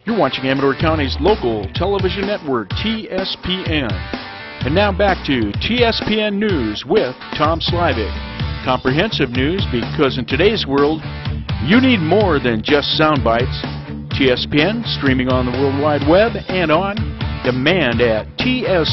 You're watching Amador County's local television network, TSPN. And now back to TSPN News with Tom Slivick. Comprehensive news, because in today's world, you need more than just sound bites. TSPN, streaming on the World Wide Web and on demand at TSPNTV.com.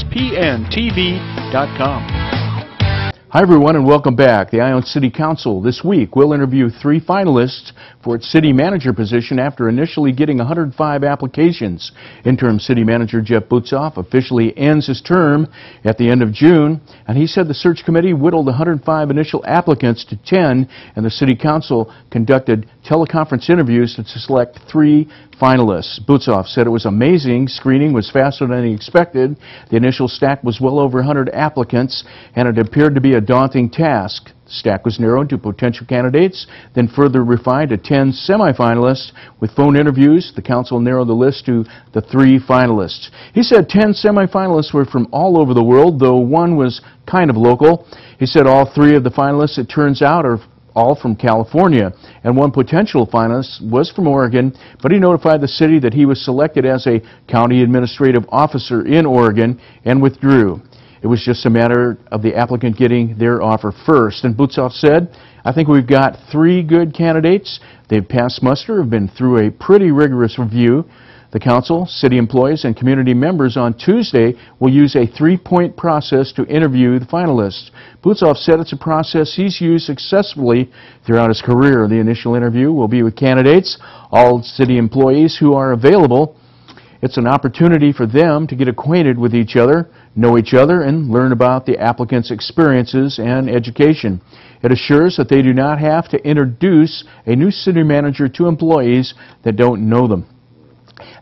Hi everyone and welcome back. The Ione City Council this week will interview 3 finalists for its city manager position after initially getting 105 applications. Interim city manager Jeff Butzoff officially ends his term at the end of June, and he said the search committee whittled 105 initial applicants to 10, and the city council conducted teleconference interviews to select 3 finalists. Butzoff said it was amazing. Screening was faster than he expected. The initial stack was well over 100 applicants, and it appeared to be a daunting task. The stack was narrowed to potential candidates, then further refined to 10 semifinalists. With phone interviews, the council narrowed the list to the 3 finalists. He said 10 semifinalists were from all over the world, though one was kind of local. He said all 3 of the finalists, it turns out, are all from California, and one potential finalist was from Oregon, but he notified the city that he was selected as a county administrative officer in Oregon and withdrew. It was just a matter of the applicant getting their offer first. And Butzoff said, I think we've got 3 good candidates. They've passed muster, have been through a pretty rigorous review. The council, city employees, and community members on Tuesday will use a 3-point process to interview the finalists. Butzoff said it's a process he's used successfully throughout his career. The initial interview will be with candidates, all city employees who are available. It's an opportunity for them to get acquainted with each other, know each other, and learn about the applicant's experiences and education. It assures that they do not have to introduce a new city manager to employees that don't know them.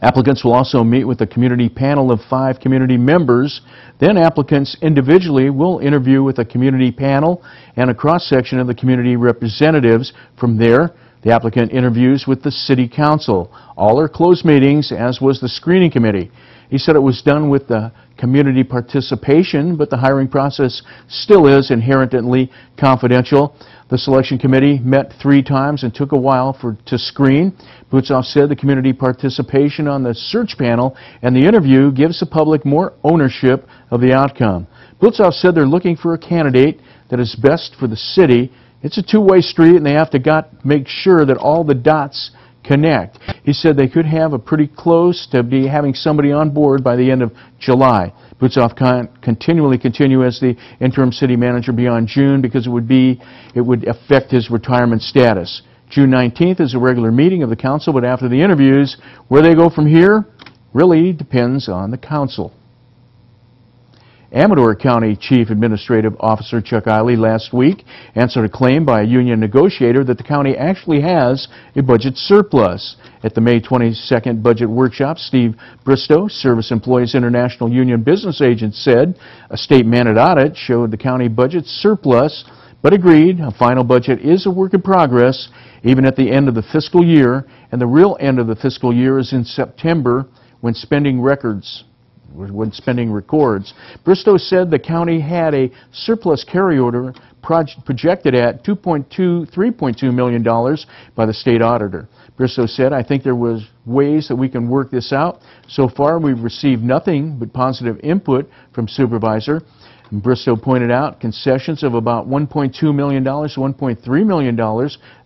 Applicants will also meet with a community panel of 5 community members. Then applicants individually will interview with a community panel and a cross-section of the community representatives. From there, the applicant interviews with the city council. All are closed meetings, as was the screening committee. He said it was done with the community participation, but the hiring process still is inherently confidential. The selection committee met 3 times and took a while to screen. Butzoff said the community participation on the search panel and the interview gives the public more ownership of the outcome. Butzoff said they're looking for a candidate that is best for the city. It's a two-way street, and they have to make sure that all the dots connect. He said they could have a pretty close to be having somebody on board by the end of July. Butzoff can't continually continue as the interim city manager beyond June because it would affect his retirement status. June 19th is a regular meeting of the council, but after the interviews, where they go from here really depends on the council. Amador County Chief Administrative Officer Chuck Iley last week answered a claim by a union negotiator that the county actually has a budget surplus. At the May 22nd budget workshop, Steve Bristow, Service Employees International Union Business Agent, said a state-mandated audit showed the county budget surplus, but agreed a final budget is a work in progress even at the end of the fiscal year, and the real end of the fiscal year is in September when spending records. Bristow said the county had a surplus carryover projected at $3.2 million by the state auditor. Bristow said, I think there was ways that we can work this out. So far, we've received nothing but positive input from supervisor. And Bristow pointed out concessions of about $1.2 million to $1.3 million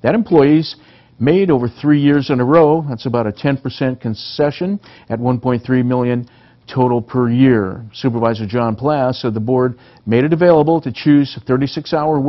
that employees made over 3 years in a row. That's about a 10% concession at $1.3 million total per year. Supervisor John Plass said the board made it available to choose 36-hour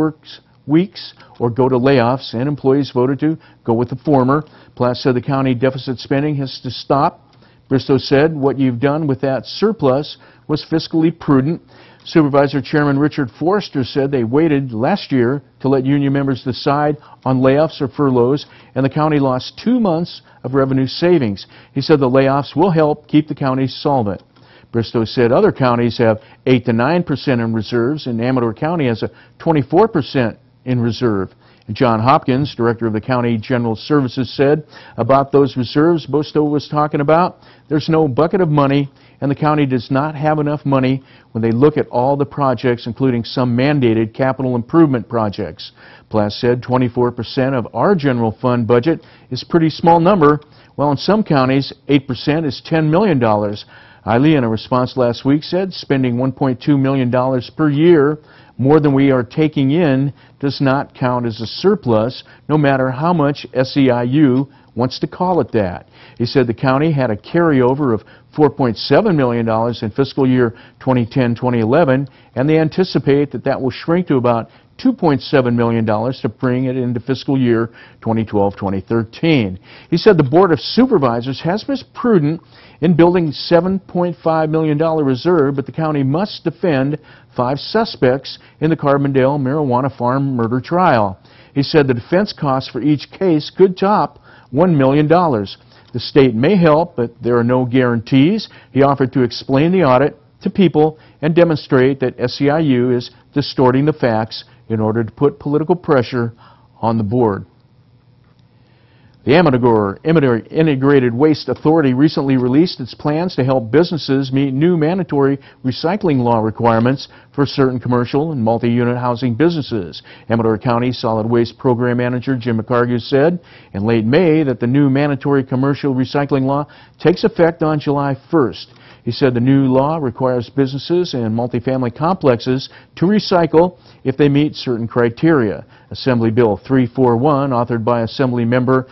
weeks or go to layoffs, and employees voted to go with the former. Plass said the county deficit spending has to stop. Bristow said what you've done with that surplus was fiscally prudent. Supervisor Chairman Richard Forrester said they waited last year to let union members decide on layoffs or furloughs, and the county lost 2 months of revenue savings. He said the layoffs will help keep the county solvent. Bristow said other counties have 8 to 9% in reserves, and Amador County has a 24% in reserve. And John Hopkins, director of the County General Services, said about those reserves Bristow was talking about, there's no bucket of money, and the county does not have enough money when they look at all the projects, including some mandated capital improvement projects. Plass said 24% of our general fund budget is a pretty small number. Well, in some counties, 8% is $10 million. Iley, in a response last week, said spending $1.2 million per year, more than we are taking in, does not count as a surplus, no matter how much SEIU wants to call it that. He said the county had a carryover of $4.7 million in fiscal year 2010-2011, and they anticipate that that will shrink to about $2.7 million to bring it into fiscal year 2012-2013. He said the Board of Supervisors has been prudent in building $7.5 million reserve, but the county must defend 5 suspects in the Carbondale marijuana farm murder trial. He said the defense costs for each case could top $1 million. The state may help, but there are no guarantees. He offered to explain the audit to people and demonstrate that SEIU is distorting the facts in order to put political pressure on the board. The Amador Integrated Waste Authority recently released its plans to help businesses meet new mandatory recycling law requirements for certain commercial and multi-unit housing businesses. Amador County Solid Waste Program Manager Jim McCargue said in late May that the new mandatory commercial recycling law takes effect on July 1st. He said the new law requires businesses and multifamily complexes to recycle if they meet certain criteria. Assembly Bill 341, authored by Assembly Member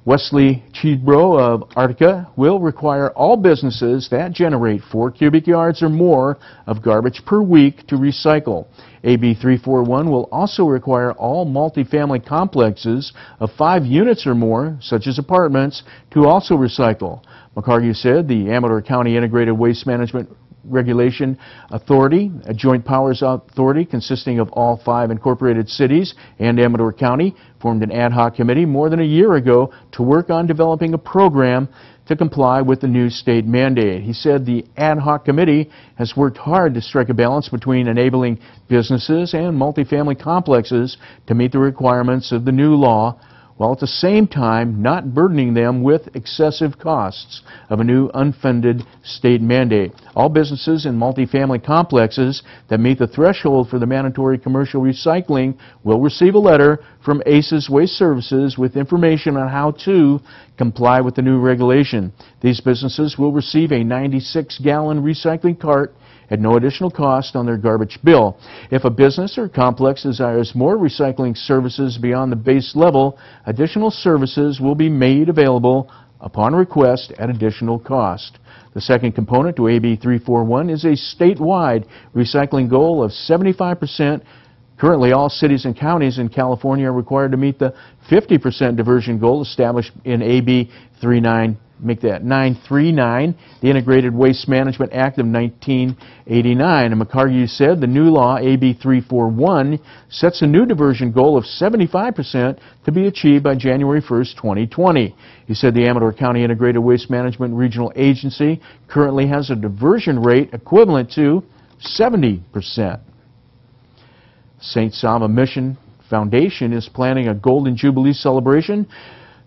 Wesley Chidbro of Artica, will require all businesses that generate 4 cubic yards or more of garbage per week to recycle. AB 341 will also require all multifamily complexes of 5 units or more, such as apartments, to also recycle. McCargue said the Amador County Integrated Waste Management Regulation Authority, a joint powers authority consisting of all 5 incorporated cities and Amador County, formed an ad hoc committee more than a year ago to work on developing a program to comply with the new state mandate. He said the ad hoc committee has worked hard to strike a balance between enabling businesses and multifamily complexes to meet the requirements of the new law, while at the same time not burdening them with excessive costs of a new unfunded state mandate. All businesses and multifamily complexes that meet the threshold for the mandatory commercial recycling will receive a letter from ACES Waste Services with information on how to comply with the new regulation. These businesses will receive a 96-gallon recycling cart at no additional cost on their garbage bill. If a business or complex desires more recycling services beyond the base level, additional services will be made available upon request at additional cost. The second component to AB 341 is a statewide recycling goal of 75%. Currently, all cities and counties in California are required to meet the 50% diversion goal established in AB 939, the Integrated Waste Management Act of 1989. And McCargue said the new law, AB 341, sets a new diversion goal of 75% to be achieved by January 1st, 2020. He said the Amador County Integrated Waste Management Regional Agency currently has a diversion rate equivalent to 70%. St. Sava Mission Foundation is planning a Golden Jubilee celebration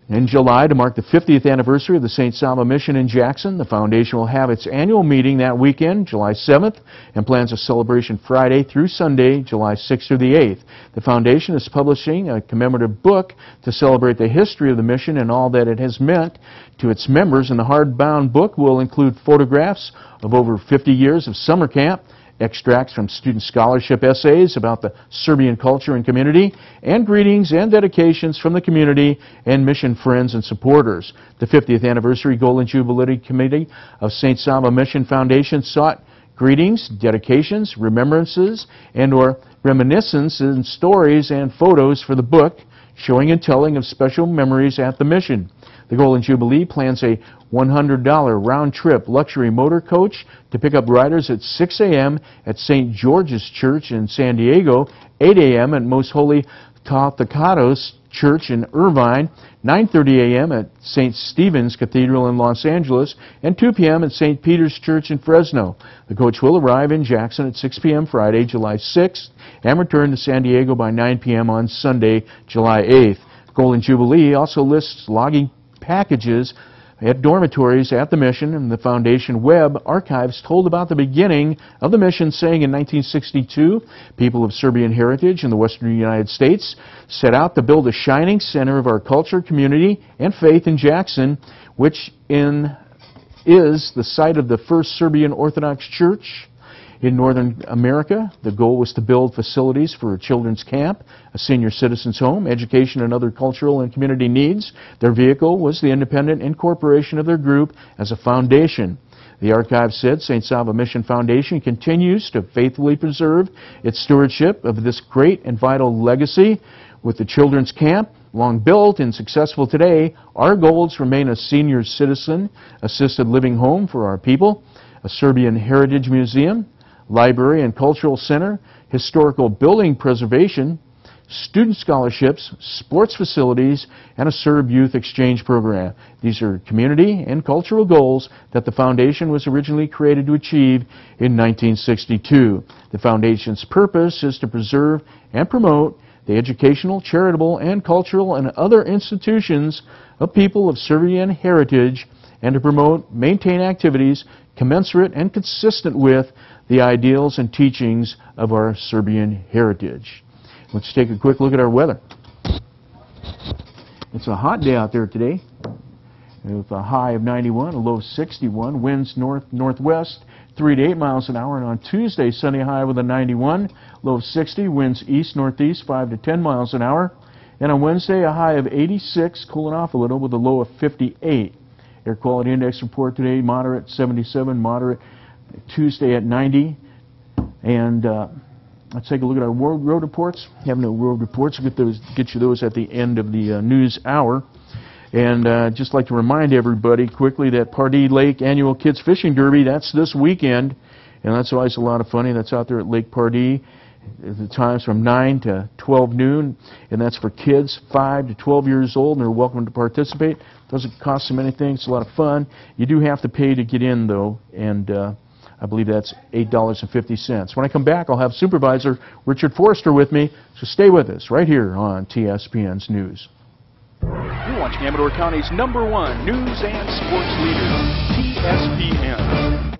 in July to mark the 50th anniversary of the St. Sava Mission in Jackson. The foundation will have its annual meeting that weekend, July 7th, and plans a celebration Friday through Sunday, July 6th through the 8th. The foundation is publishing a commemorative book to celebrate the history of the mission and all that it has meant to its members, and the hardbound book will include photographs of over 50 years of summer camp, extracts from student scholarship essays about the Serbian culture and community, and greetings and dedications from the community and mission friends and supporters. The 50th Anniversary Golden Jubilee Committee of St. Sava Mission Foundation sought greetings, dedications, remembrances, and/or reminiscences and stories and photos for the book, showing and telling of special memories at the mission. The Golden Jubilee plans a $100 round-trip luxury motor coach to pick up riders at 6 a.m. at St. George's Church in San Diego, 8 a.m. at Most Holy Tothocatos Church in Irvine, 9:30 a.m. at St. Stephen's Cathedral in Los Angeles, and 2 p.m. at St. Peter's Church in Fresno. The coach will arrive in Jackson at 6 p.m. Friday, July 6th, and return to San Diego by 9 p.m. on Sunday, July 8th. Golden Jubilee also lists logging packages at dormitories at the mission, and the Foundation web archives told about the beginning of the mission, saying in 1962, people of Serbian heritage in the western United States set out to build a shining center of our culture, community, and faith in Jackson, which is the site of the first Serbian Orthodox Church in Northern America. The goal was to build facilities for a children's camp, a senior citizens home, education, and other cultural and community needs. Their vehicle was the independent incorporation of their group as a foundation. The archive said St. Sava Mission Foundation continues to faithfully preserve its stewardship of this great and vital legacy. With the children's camp long built and successful today, our goals remain a senior citizen assisted living home for our people, a Serbian heritage museum, library and cultural center, historical building preservation, student scholarships, sports facilities, and a Serb youth exchange program. These are community and cultural goals that the foundation was originally created to achieve in 1962. The foundation's purpose is to preserve and promote the educational, charitable, and cultural and other institutions of people of Serbian heritage, and to promote, maintain activities commensurate and consistent with the ideals and teachings of our Serbian heritage. Let's take a quick look at our weather. It's a hot day out there today, with a high of 91, a low of 61, winds north-northwest, 3 to 8 miles an hour. And on Tuesday, sunny high with a 91, low of 60, winds east-northeast, 5 to 10 miles an hour. And on Wednesday, a high of 86, cooling off a little with a low of 58. Air quality index report today, moderate 77, moderate Tuesday at 90. And let's take a look at our road reports. Have no road reports. We'll get you those at the end of the news hour. And just like to remind everybody quickly that Pardee Lake Annual Kids Fishing Derby, that's this weekend. And that's always a lot of fun. That's out there at Lake Pardee. The time's from 9 to 12 noon, and that's for kids 5 to 12 years old, and they're welcome to participate. Doesn't cost them anything. It's a lot of fun. You do have to pay to get in, though, and I believe that's $8.50. When I come back, I'll have Supervisor Richard Forrester with me, so stay with us right here on TSPN's News. You're watching Amador County's #1 news and sports leader, TSPN.